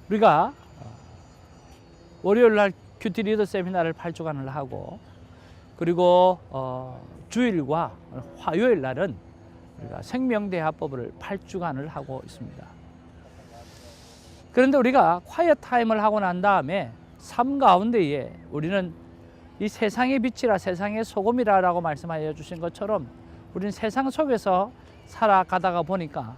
우리가 월요일 날 큐티 리더 세미나를 8주간을 하고, 그리고 주일과 화요일 날은 우리가 생명대화법을 8주간을 하고 있습니다. 그런데 우리가 콰이어 타임을 하고 난 다음에 삶 가운데에 우리는 이 세상의 빛이라 세상의 소금이라고 말씀하여 주신 것처럼 우리는 세상 속에서 살아가다가 보니까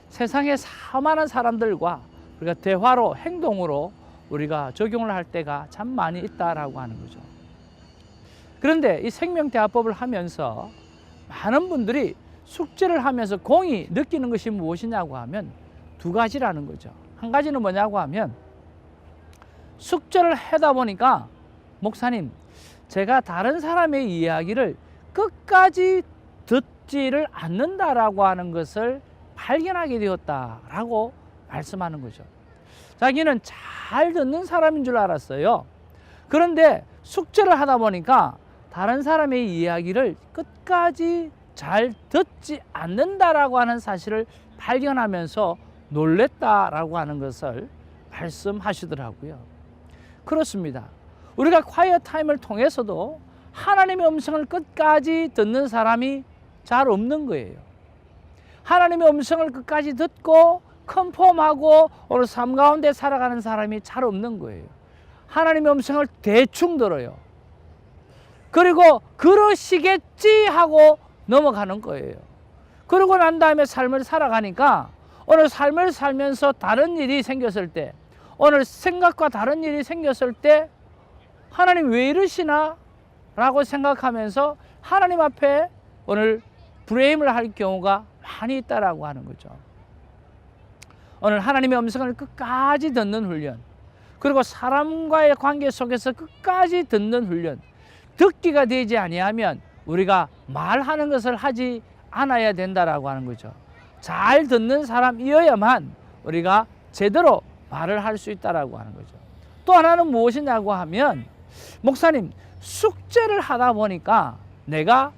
세상의 수많은 사람들과 우리가 대화로 행동으로 우리가 적용을 할 때가 참 많이 있다라고 하는 거죠. 그런데 이 생명대화법을 하면서 많은 분들이 숙제를 하면서 공이 느끼는 것이 무엇이냐고 하면 두 가지라는 거죠. 한 가지는 뭐냐고 하면, 숙제를 하다 보니까 목사님, 제가 다른 사람의 이야기를 끝까지 듣지를 않는다라고 하는 것을 발견하게 되었다라고 말씀하는 거죠. 자기는 잘 듣는 사람인 줄 알았어요. 그런데 숙제를 하다 보니까 다른 사람의 이야기를 끝까지 잘 듣지 않는다라고 하는 사실을 발견하면서 놀랬다라고 하는 것을 말씀하시더라고요. 그렇습니다. 우리가 콰이어 타임을 통해서도 하나님의 음성을 끝까지 듣는 사람이 잘 없는 거예요. 하나님의 음성을 끝까지 듣고 컨펌하고 오늘 삶 가운데 살아가는 사람이 잘 없는 거예요. 하나님의 음성을 대충 들어요. 그리고 그러시겠지 하고 넘어가는 거예요. 그러고 난 다음에 삶을 살아가니까 오늘 삶을 살면서 다른 일이 생겼을 때, 오늘 생각과 다른 일이 생겼을 때 하나님 왜 이러시나? 라고 생각하면서 하나님 앞에 오늘 브레임을 할 경우가 많이 있다라고 하는 거죠. 오늘 하나님의 음성을 끝까지 듣는 훈련, 그리고 사람과의 관계 속에서 끝까지 듣는 훈련, 듣기가 되지 아니하면 우리가 말하는 것을 하지 않아야 된다라고 하는 거죠. 잘 듣는 사람이어야만 우리가 제대로 말을 할 수 있다라고 하는 거죠. 또 하나는 무엇이냐고 하면, 목사님, 숙제를 하다 보니까 내가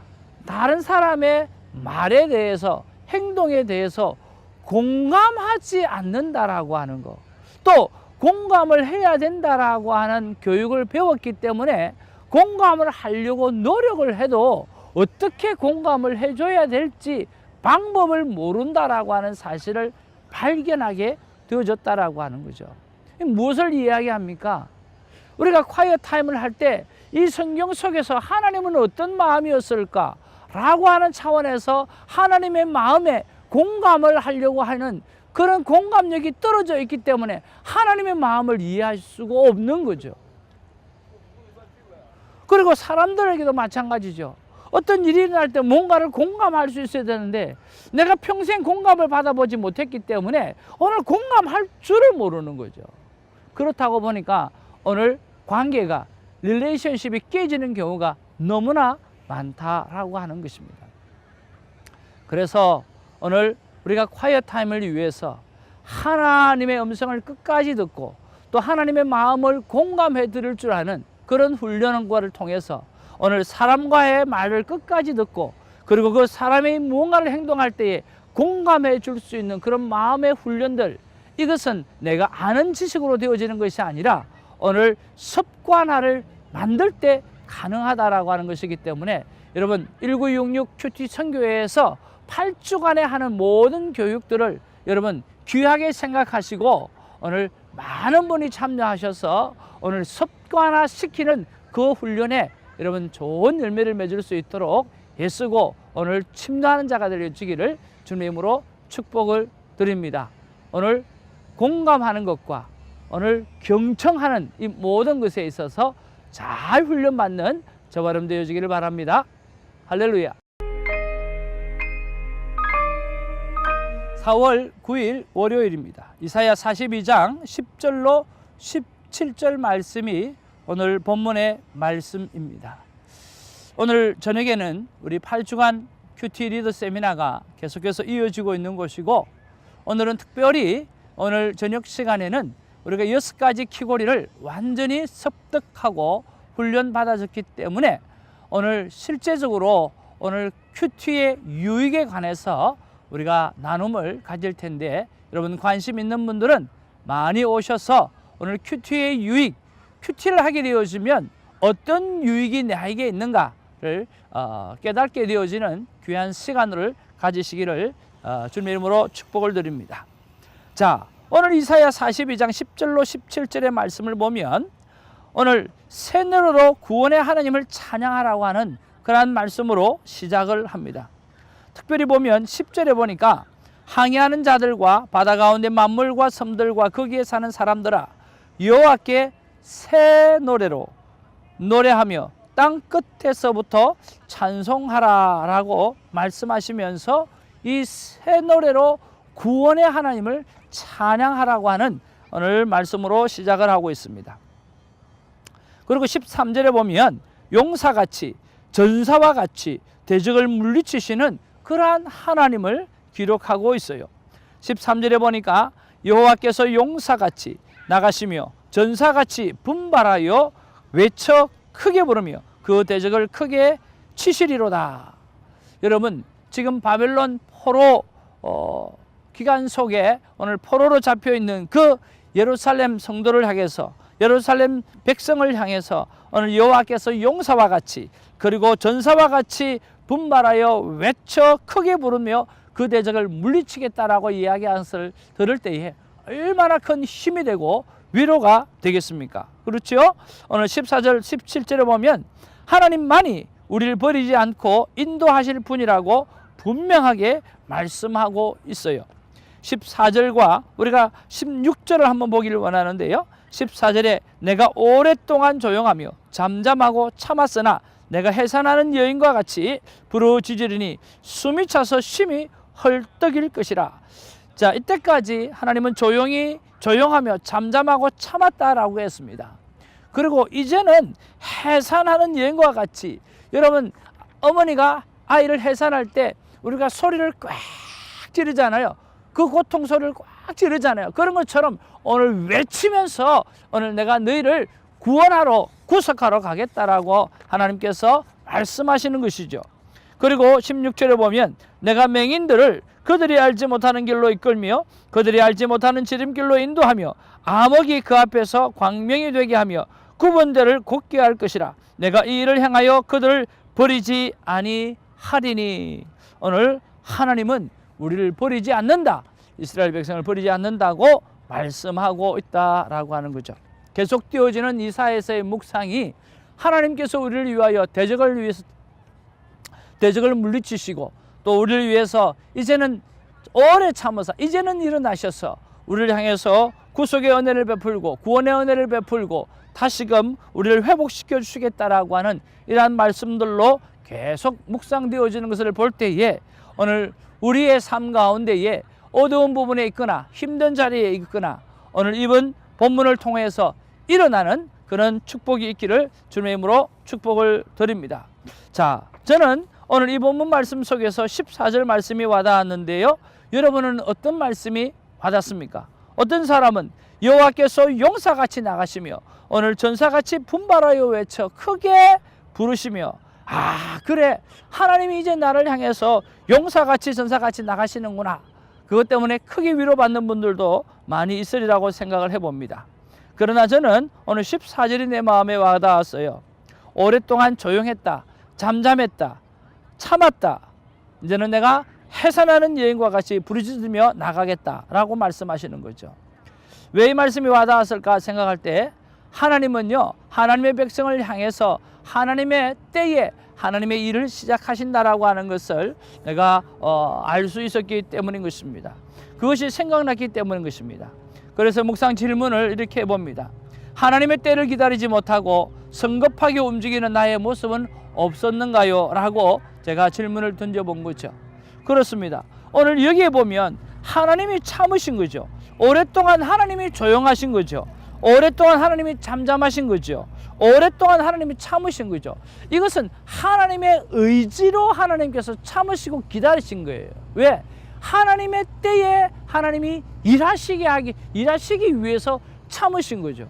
다른 사람의 말에 대해서, 행동에 대해서 공감하지 않는다라고 하는 거, 또 공감을 해야 된다라고 하는 교육을 배웠기 때문에 공감을 하려고 노력을 해도 어떻게 공감을 해줘야 될지 방법을 모른다라고 하는 사실을 발견하게 되어졌다라고 하는 거죠. 무엇을 이야기합니까? 우리가 콰이어 타임을 할 때 이 성경 속에서 하나님은 어떤 마음이었을까? 라고 하는 차원에서 하나님의 마음에 공감을 하려고 하는 그런 공감력이 떨어져 있기 때문에 하나님의 마음을 이해할 수가 없는 거죠. 그리고 사람들에게도 마찬가지죠. 어떤 일이 일어날 때 뭔가를 공감할 수 있어야 되는데 내가 평생 공감을 받아보지 못했기 때문에 오늘 공감할 줄을 모르는 거죠. 그렇다고 보니까 오늘 관계가, 릴레이션십이 깨지는 경우가 너무나 많다라고 하는 것입니다. 그래서 오늘 우리가 콰이어 타임을 위해서 하나님의 음성을 끝까지 듣고 또 하나님의 마음을 공감해 드릴 줄 아는 그런 훈련과를 통해서 오늘 사람과의 말을 끝까지 듣고, 그리고 그 사람이 무언가를 행동할 때에 공감해 줄 수 있는 그런 마음의 훈련들, 이것은 내가 아는 지식으로 되어지는 것이 아니라 오늘 습관화를 만들 때 가능하다라고 하는 것이기 때문에 여러분 1966 큐티 선교회에서 8주간에 하는 모든 교육들을 여러분 귀하게 생각하시고 오늘 많은 분이 참여하셔서 오늘 습관화 시키는 그 훈련에 여러분 좋은 열매를 맺을 수 있도록 애쓰고 오늘 침노하는 자가 되어지기를 주님으로 축복을 드립니다. 오늘 공감하는 것과 오늘 경청하는 이 모든 것에 있어서 잘 훈련받는 저와 여러분 되어지기를 바랍니다. 할렐루야. 4월 9일 월요일입니다. 이사야 42장 10절로 17절 말씀이 오늘 본문의 말씀입니다. 오늘 저녁에는 우리 8주간 큐티 리더 세미나가 계속해서 이어지고 있는 것이고, 오늘은 특별히 오늘 저녁 시간에는 우리가 6가지 키고리를 완전히 습득하고 훈련받아졌기 때문에 오늘 실제적으로 오늘 큐티의 유익에 관해서 우리가 나눔을 가질 텐데, 여러분 관심 있는 분들은 많이 오셔서 오늘 큐티의 유익, 큐티를 하게 되어지면 어떤 유익이 나에게 있는가를 깨닫게 되어지는 귀한 시간을 가지시기를 주님의 이름으로 축복을 드립니다. 자, 오늘 이사야 42장 10절로 17절의 말씀을 보면 오늘 새 노래로 구원의 하나님을 찬양하라고 하는 그러한 말씀으로 시작을 합니다. 특별히 보면 10절에 보니까 항해하는 자들과 바다 가운데 만물과 섬들과 거기에 사는 사람들아 여호와께 새 노래로 노래하며 땅 끝에서부터 찬송하라 라고 말씀하시면서 이 새 노래로 구원의 하나님을 찬양하라고 하는 오늘 말씀으로 시작을 하고 있습니다. 그리고 13절에 보면 용사같이 전사와 같이 대적을 물리치시는 그러한 하나님을 기록하고 있어요. 13절에 보니까 여호와께서 용사같이 나가시며 전사같이 분발하여 외쳐 크게 부르며 그 대적을 크게 치시리로다. 여러분, 지금 바벨론 포로 기간 속에 오늘 포로로 잡혀 있는 그 예루살렘 성도를 향해서, 예루살렘 백성을 향해서 오늘 여호와께서 용사와 같이 그리고 전사와 같이 분발하여 외쳐 크게 부르며 그 대적을 물리치겠다라고 이야기한 것을 들을 때에 얼마나 큰 힘이 되고 위로가 되겠습니까? 그렇죠? 오늘 14절 17절에 보면 하나님만이 우리를 버리지 않고 인도하실 분이라고 분명하게 말씀하고 있어요. 14절과 우리가 16절을 한번 보기를 원하는데요. 14절에 내가 오랫동안 조용하며 잠잠하고 참았으나 내가 해산하는 여인과 같이 부르짖으리니 숨이 차서 심히 헐떡일 것이라. 자, 이때까지 하나님은 조용하며 잠잠하고 참았다라고 했습니다. 그리고 이제는 해산하는 여인과 같이, 여러분 어머니가 아이를 해산할 때 우리가 소리를 꽉 지르잖아요. 그 고통 소리를 꽉 지르잖아요. 그런 것처럼 오늘 외치면서 오늘 내가 너희를 구원하러 구속하러 가겠다라고 하나님께서 말씀하시는 것이죠. 그리고 16절에 보면 내가 맹인들을 그들이 알지 못하는 길로 이끌며 그들이 알지 못하는 지름길로 인도하며 암흑이 그 앞에서 광명이 되게 하며 구분대를 곧게 할 것이라. 내가 이 일을 행하여 그들을 버리지 아니하리니. 오늘 하나님은 우리를 버리지 않는다, 이스라엘 백성을 버리지 않는다고 말씀하고 있다라고 하는 거죠. 계속 띄워지는 이사야서의 묵상이 하나님께서 우리를 위하여 대적을 물리치시고 또 우리를 위해서 이제는 오래 참아서 이제는 일어나셔서 우리를 향해서 구속의 은혜를 베풀고 구원의 은혜를 베풀고 다시금 우리를 회복시켜 주시겠다라고 하는 이러한 말씀들로 계속 묵상되어지는 것을 볼 때에 오늘 우리의 삶 가운데에 어두운 부분에 있거나 힘든 자리에 있거나 오늘 이번 본문을 통해서 일어나는 그런 축복이 있기를 주님의 이름으로 축복을 드립니다. 자, 저는 오늘 이 본문 말씀 속에서 14절 말씀이 와닿았는데요. 여러분은 어떤 말씀이 와닿습니까? 어떤 사람은 여호와께서 용사같이 나가시며 오늘 전사같이 분발하여 외쳐 크게 부르시며, 아 그래, 하나님이 이제 나를 향해서 용사같이 전사같이 나가시는구나. 그것 때문에 크게 위로받는 분들도 많이 있으리라고 생각을 해봅니다. 그러나 저는 오늘 14절이 내 마음에 와닿았어요. 오랫동안 조용했다, 잠잠했다, 참았다. 이제는 내가 해산하는 여인과 같이 부르짖으며 나가겠다라고 말씀하시는 거죠. 왜 이 말씀이 와닿았을까 생각할 때 하나님은요, 하나님의 백성을 향해서 하나님의 때에 하나님의 일을 시작하신다라고 하는 것을 내가 알 수 있었기 때문인 것입니다. 그것이 생각났기 때문인 것입니다. 그래서 묵상 질문을 이렇게 해봅니다. 하나님의 때를 기다리지 못하고 성급하게 움직이는 나의 모습은 없었는가요? 라고 제가 질문을 던져본 거죠. 그렇습니다. 오늘 여기에 보면 하나님이 참으신 거죠. 오랫동안 하나님이 조용하신 거죠. 오랫동안 하나님이 잠잠하신 거죠. 오랫동안 하나님이 참으신 거죠. 이것은 하나님의 의지로 하나님께서 참으시고 기다리신 거예요. 왜? 하나님의 때에 하나님이 일하시기 위해서 참으신 거죠.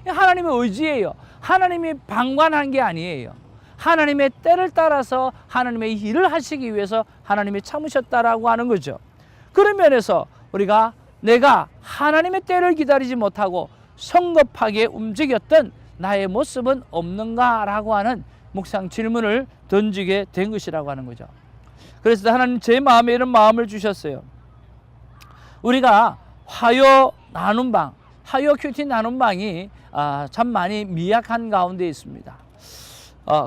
하나님의 의지예요. 하나님이 방관한 게 아니에요. 하나님의 때를 따라서 하나님의 일을 하시기 위해서 하나님이 참으셨다라고 하는 거죠. 그런 면에서 우리가 내가 하나님의 때를 기다리지 못하고 성급하게 움직였던 나의 모습은 없는가라고 하는 묵상 질문을 던지게 된 것이라고 하는 거죠. 그래서 하나님 제 마음에 이런 마음을 주셨어요. 우리가 화요 나눔방, 화요 큐티 나눔방이 참 많이 미약한 가운데 있습니다.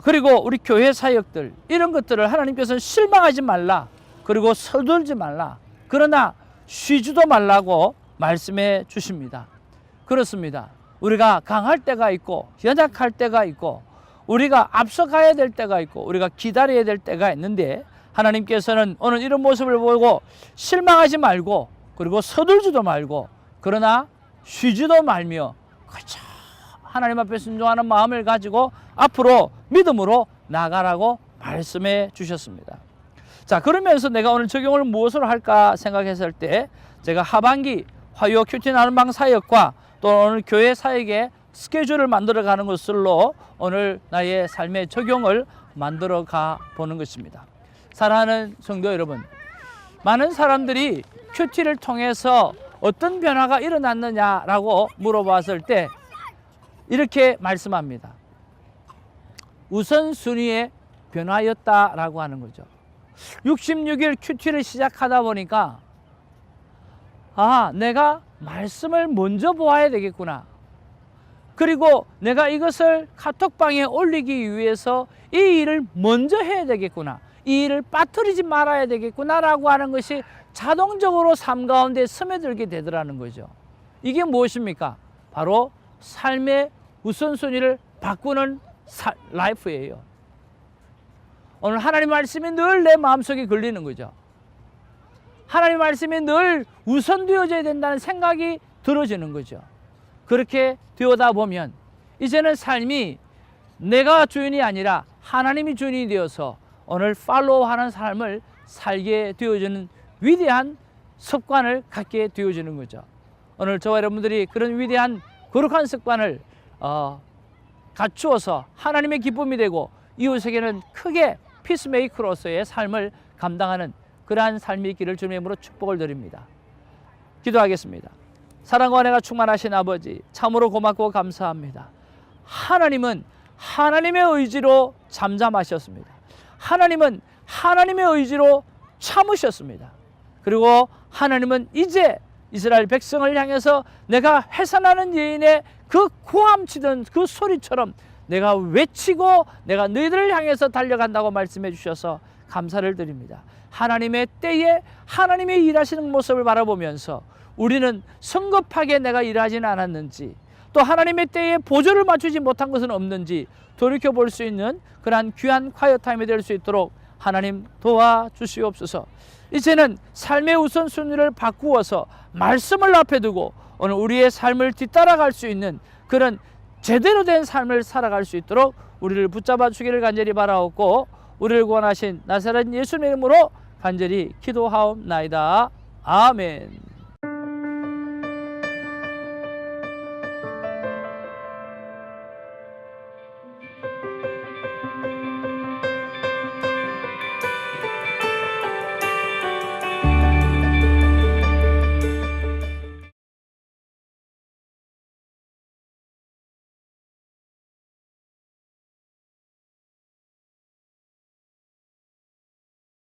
그리고 우리 교회 사역들 이런 것들을 하나님께서는 실망하지 말라, 그리고 서둘지 말라, 그러나 쉬지도 말라고 말씀해 주십니다. 그렇습니다. 우리가 강할 때가 있고 연약할 때가 있고 우리가 앞서가야 될 때가 있고 우리가 기다려야 될 때가 있는데, 하나님께서는 오늘 이런 모습을 보고 실망하지 말고 그리고 서둘지도 말고 그러나 쉬지도 말며 그저 하나님 앞에 순종하는 마음을 가지고 앞으로 믿음으로 나가라고 말씀해 주셨습니다. 자, 그러면서 내가 오늘 적용을 무엇으로 할까 생각했을 때, 제가 하반기 화요 큐티 나눔방 사역과 또 오늘 교회 사역의 스케줄을 만들어 가는 것으로 오늘 나의 삶의 적용을 만들어 가 보는 것입니다. 사랑하는 성도 여러분, 많은 사람들이 큐티를 통해서 어떤 변화가 일어났느냐라고 물어봤을 때 이렇게 말씀합니다. 우선순위의 변화였다라고 하는 거죠. 66일 큐티를 시작하다 보니까 내가 말씀을 먼저 보아야 되겠구나. 그리고 내가 이것을 카톡방에 올리기 위해서 이 일을 먼저 해야 되겠구나. 이 일을 빠뜨리지 말아야 되겠구나라고 하는 것이 자동적으로 삶 가운데 스며들게 되더라는 거죠. 이게 무엇입니까? 바로 삶의 우선순위를 바꾸는 라이프예요. 오늘 하나님 말씀이 늘 내 마음속에 걸리는 거죠. 하나님 말씀이 늘 우선되어져야 된다는 생각이 들어지는 거죠. 그렇게 되어다 보면 이제는 삶이 내가 주인이 아니라 하나님이 주인이 되어서 오늘 팔로우하는 삶을 살게 되어지는 위대한 습관을 갖게 되어지는 거죠. 오늘 저와 여러분들이 그런 위대한 거룩한 습관을 갖추어서 하나님의 기쁨이 되고 이웃에게는 크게 피스메이커로서의 삶을 감당하는 그러한 삶이 있기를 주님의 이름으로 축복을 드립니다. 기도하겠습니다. 사랑과 은혜가 충만하신 아버지, 참으로 고맙고 감사합니다. 하나님은 하나님의 의지로 잠잠하셨습니다. 하나님은 하나님의 의지로 참으셨습니다. 그리고 하나님은 이제 이스라엘 백성을 향해서 내가 해산하는 여인의 그 고함치던 그 소리처럼 내가 외치고 내가 너희들을 향해서 달려간다고 말씀해 주셔서 감사를 드립니다. 하나님의 때에 하나님의 일하시는 모습을 바라보면서 우리는 성급하게 내가 일하지는 않았는지, 또 하나님의 때에 보조를 맞추지 못한 것은 없는지 돌이켜볼 수 있는 그러한 귀한 콰이어 타임이 될 수 있도록 하나님 도와주시옵소서. 이제는 삶의 우선순위를 바꾸어서 말씀을 앞에 두고 오늘 우리의 삶을 뒤따라갈 수 있는 그런 제대로 된 삶을 살아갈 수 있도록 우리를 붙잡아 주기를 간절히 바라옵고, 우리를 구원하신 나사렛 예수님의 이름으로 간절히 기도하옵나이다. 아멘.